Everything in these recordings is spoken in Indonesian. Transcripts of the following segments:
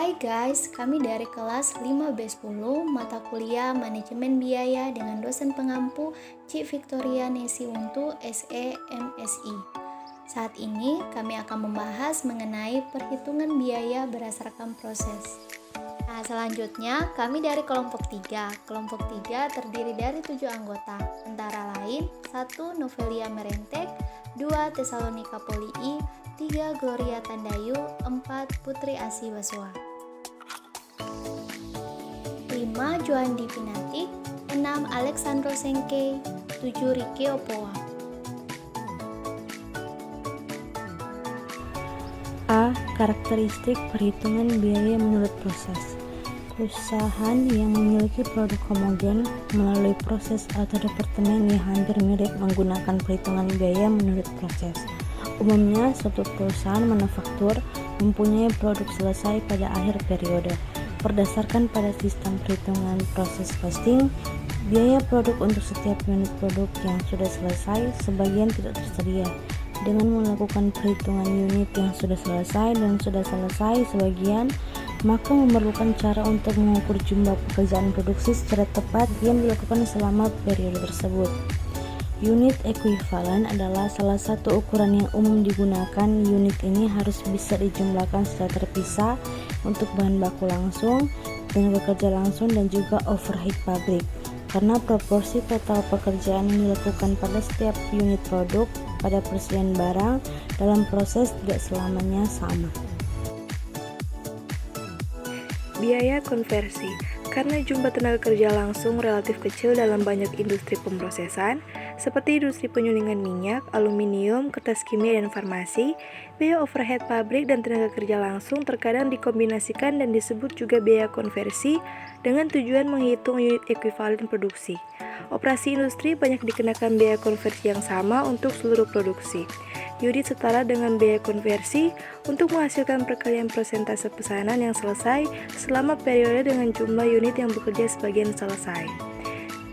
Hai guys, kami dari kelas 5B10 mata kuliah Manajemen Biaya dengan dosen pengampu Cik Victoria Nesi Untu SE MSI. Saat ini kami akan membahas mengenai perhitungan biaya berdasarkan proses. Nah, selanjutnya kami dari kelompok 3. Kelompok 3 terdiri dari 7 anggota, antara lain 1. Novelia Merentek, 2. Tesalonika Polii, 3. Gloria Tandayu, 4. Putri Asih Baswa, 5. Joandi Pinatik, 6. Alexandro Sengke, 7. Riki Opoa. A. Karakteristik perhitungan biaya menurut proses. Perusahaan yang memiliki produk homogen melalui proses atau departemen yang hampir mirip menggunakan perhitungan biaya menurut proses. Umumnya, suatu perusahaan manufaktur mempunyai produk selesai pada akhir periode. Berdasarkan pada sistem perhitungan proses costing, biaya produk untuk setiap unit produk yang sudah selesai sebagian tidak tersedia. Dengan melakukan perhitungan unit yang sudah selesai dan sudah selesai sebagian, maka memerlukan cara untuk mengukur jumlah pekerjaan produksi secara tepat yang dilakukan selama periode tersebut. Unit ekuivalen adalah salah satu ukuran yang umum digunakan. Unit ini harus bisa dijumlahkan secara terpisah untuk bahan baku langsung, tenaga kerja langsung, dan juga overhead pabrik. Karena proporsi total pekerjaan yang dilakukan pada setiap unit produk pada persediaan barang dalam proses tidak selamanya sama. Biaya konversi. Karena jumlah tenaga kerja langsung relatif kecil dalam banyak industri pemrosesan, seperti industri penyulingan minyak, aluminium, kertas kimia, dan farmasi, biaya overhead pabrik dan tenaga kerja langsung terkadang dikombinasikan dan disebut juga biaya konversi dengan tujuan menghitung unit ekuivalen produksi. Operasi industri banyak dikenakan biaya konversi yang sama untuk seluruh produksi. Unit setara dengan biaya konversi untuk menghasilkan perkalian persentase pesanan yang selesai selama periode dengan jumlah unit yang bekerja sebagian selesai.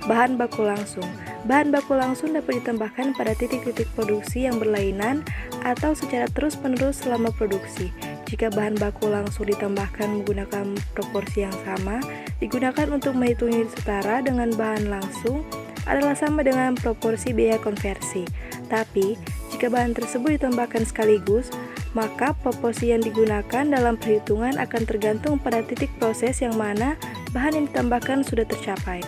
Bahan baku langsung. Bahan baku langsung dapat ditambahkan pada titik-titik produksi yang berlainan atau secara terus-menerus selama produksi. Jika bahan baku langsung ditambahkan menggunakan proporsi yang sama, digunakan untuk menghitung unit setara dengan bahan langsung adalah sama dengan proporsi biaya konversi. Tapi, jika bahan tersebut ditambahkan sekaligus, maka proporsi yang digunakan dalam perhitungan akan tergantung pada titik proses yang mana bahan yang ditambahkan sudah tercapai.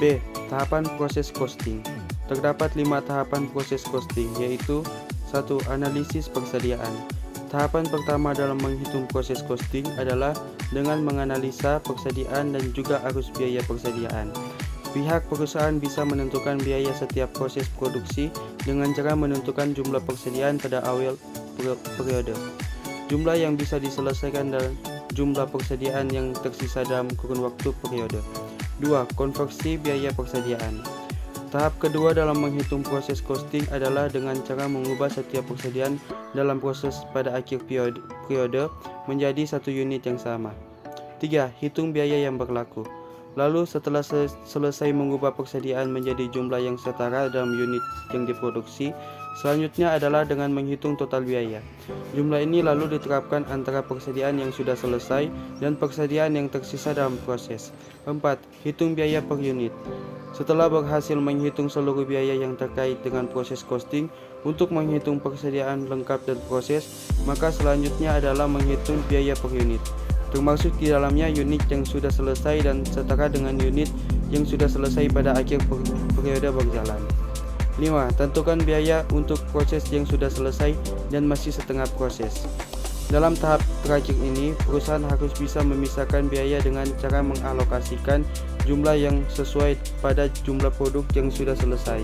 B. Tahapan proses costing. Terdapat 5 tahapan proses costing, yaitu 1. Analisis persediaan. Tahapan pertama dalam menghitung proses costing adalah dengan menganalisa persediaan dan juga arus biaya persediaan. Pihak perusahaan bisa menentukan biaya setiap proses produksi dengan cara menentukan jumlah persediaan pada awal periode, jumlah yang bisa diselesaikan, dan jumlah persediaan yang tersisa dalam kurun waktu periode. 2. Konversi biaya persediaan. Tahap kedua dalam menghitung proses costing adalah dengan cara mengubah setiap persediaan dalam proses pada akhir periode menjadi satu unit yang sama. 3. Hitung biaya yang berlaku. Lalu setelah selesai mengubah persediaan menjadi jumlah yang setara dalam unit yang diproduksi, selanjutnya adalah dengan menghitung total biaya. Jumlah ini lalu diterapkan antara persediaan yang sudah selesai dan persediaan yang tersisa dalam proses. 4. Hitung biaya per unit. Setelah berhasil menghitung seluruh biaya yang terkait dengan proses costing untuk menghitung persediaan lengkap dan proses, maka selanjutnya adalah menghitung biaya per unit, termasuk di dalamnya unit yang sudah selesai dan setara dengan unit yang sudah selesai pada akhir periode berjalan. 5. Tentukan biaya untuk proses yang sudah selesai dan masih setengah proses. Dalam tahap terakhir ini, perusahaan harus bisa memisahkan biaya dengan cara mengalokasikan jumlah yang sesuai pada jumlah produk yang sudah selesai,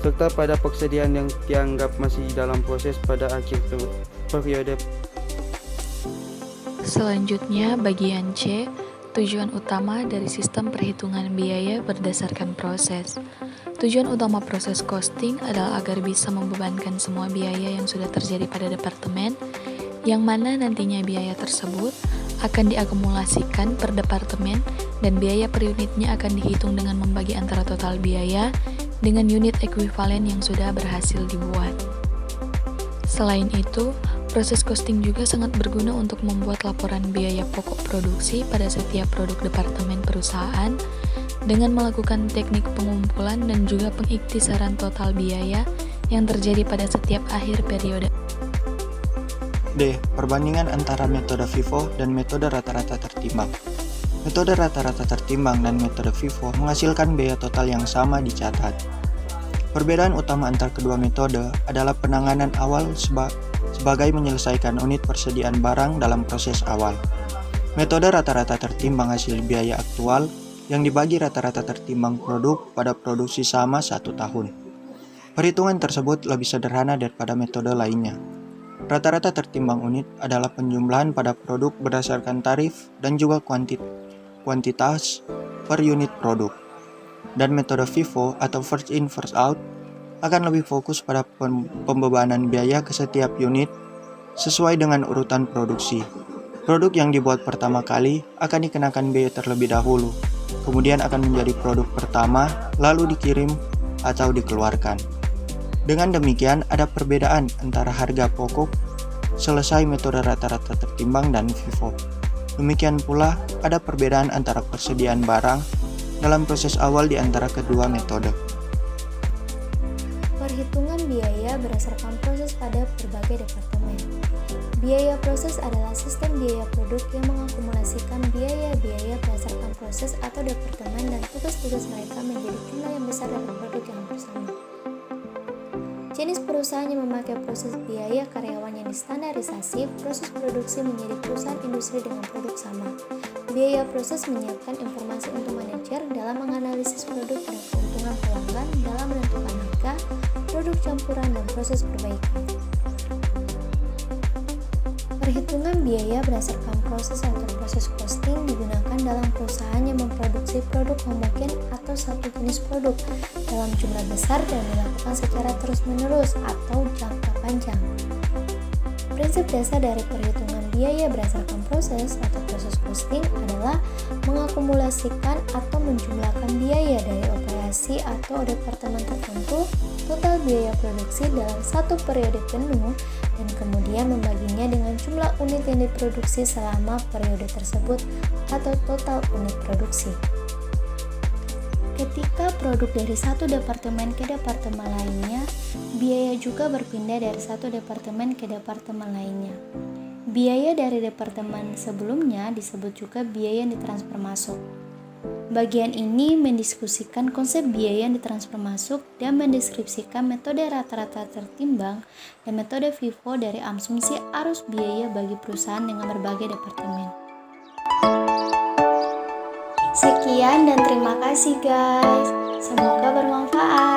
serta pada persediaan yang dianggap masih dalam proses pada akhir periode. Selanjutnya, bagian C, tujuan utama dari sistem perhitungan biaya berdasarkan proses. Tujuan utama proses costing adalah agar bisa membebankan semua biaya yang sudah terjadi pada departemen, yang mana nantinya biaya tersebut akan diakumulasikan per departemen dan biaya per unitnya akan dihitung dengan membagi antara total biaya dengan unit ekuivalen yang sudah berhasil dibuat. Selain itu, Proses costing juga sangat berguna untuk membuat laporan biaya pokok produksi pada setiap produk departemen perusahaan dengan melakukan teknik pengumpulan dan juga pengiktisaran total biaya yang terjadi pada setiap akhir periode. D. Perbandingan antara metode FIFO dan metode rata-rata tertimbang. Metode rata-rata tertimbang dan metode FIFO menghasilkan biaya total yang sama dicatat. Perbedaan utama antar kedua metode adalah penanganan awal sebagai menyelesaikan unit persediaan barang dalam proses awal. Metode rata-rata tertimbang hasil biaya aktual yang dibagi rata-rata tertimbang produk pada produksi sama 1 tahun. Perhitungan tersebut lebih sederhana daripada metode lainnya. Rata-rata tertimbang unit adalah penjumlahan pada produk berdasarkan tarif dan juga kuantitas per unit produk. Dan metode FIFO atau first in first out akan lebih fokus pada pembebanan biaya ke setiap unit sesuai dengan urutan produksi. Produk yang dibuat pertama kali akan dikenakan biaya terlebih dahulu, kemudian akan menjadi produk pertama, lalu dikirim atau dikeluarkan. Dengan demikian, ada perbedaan antara harga pokok selesai metode rata-rata tertimbang dan FIFO. Demikian pula, ada perbedaan antara persediaan barang dalam proses awal di antara kedua metode. Perhitungan biaya berdasarkan proses pada berbagai departemen. Biaya proses adalah sistem biaya produk yang mengakumulasikan biaya-biaya berdasarkan proses atau departemen dan tugas-tugas mereka menjadi jumlah yang besar dalam produk yang bersama. Jenis perusahaan yang memakai proses biaya karyawan yang distandarisasi, proses produksi menjadi perusahaan industri dengan produk sama. Biaya proses menyiapkan informasi untuk manajer dalam menganalisis produk dan keuntungan pelanggan dalam menentukan harga, produk campuran, dan proses perbaikan. Perhitungan biaya berdasarkan proses atau proses costing digunakan dalam perusahaan yang memproduksi produk homogen atau satu jenis produk dalam jumlah besar dan dilakukan secara terus-menerus atau jangka panjang. Prinsip dasar dari perhitungan biaya berdasarkan proses atau proses costing adalah mengakumulasikan atau menjumlahkan biaya dari operasi atau departemen tertentu, total biaya produksi dalam satu periode penuh, dan kemudian membaginya dengan jumlah unit yang diproduksi selama periode tersebut atau total unit produksi. Ketika produk dari satu departemen ke departemen lainnya, biaya juga berpindah dari satu departemen ke departemen lainnya. Biaya dari departemen sebelumnya disebut juga biaya yang ditransfer masuk. Bagian ini mendiskusikan konsep biaya yang ditransfer masuk dan mendeskripsikan metode rata-rata tertimbang dan metode FIFO dari asumsi arus biaya bagi perusahaan dengan berbagai departemen. Sekian dan terima kasih guys. Semoga bermanfaat.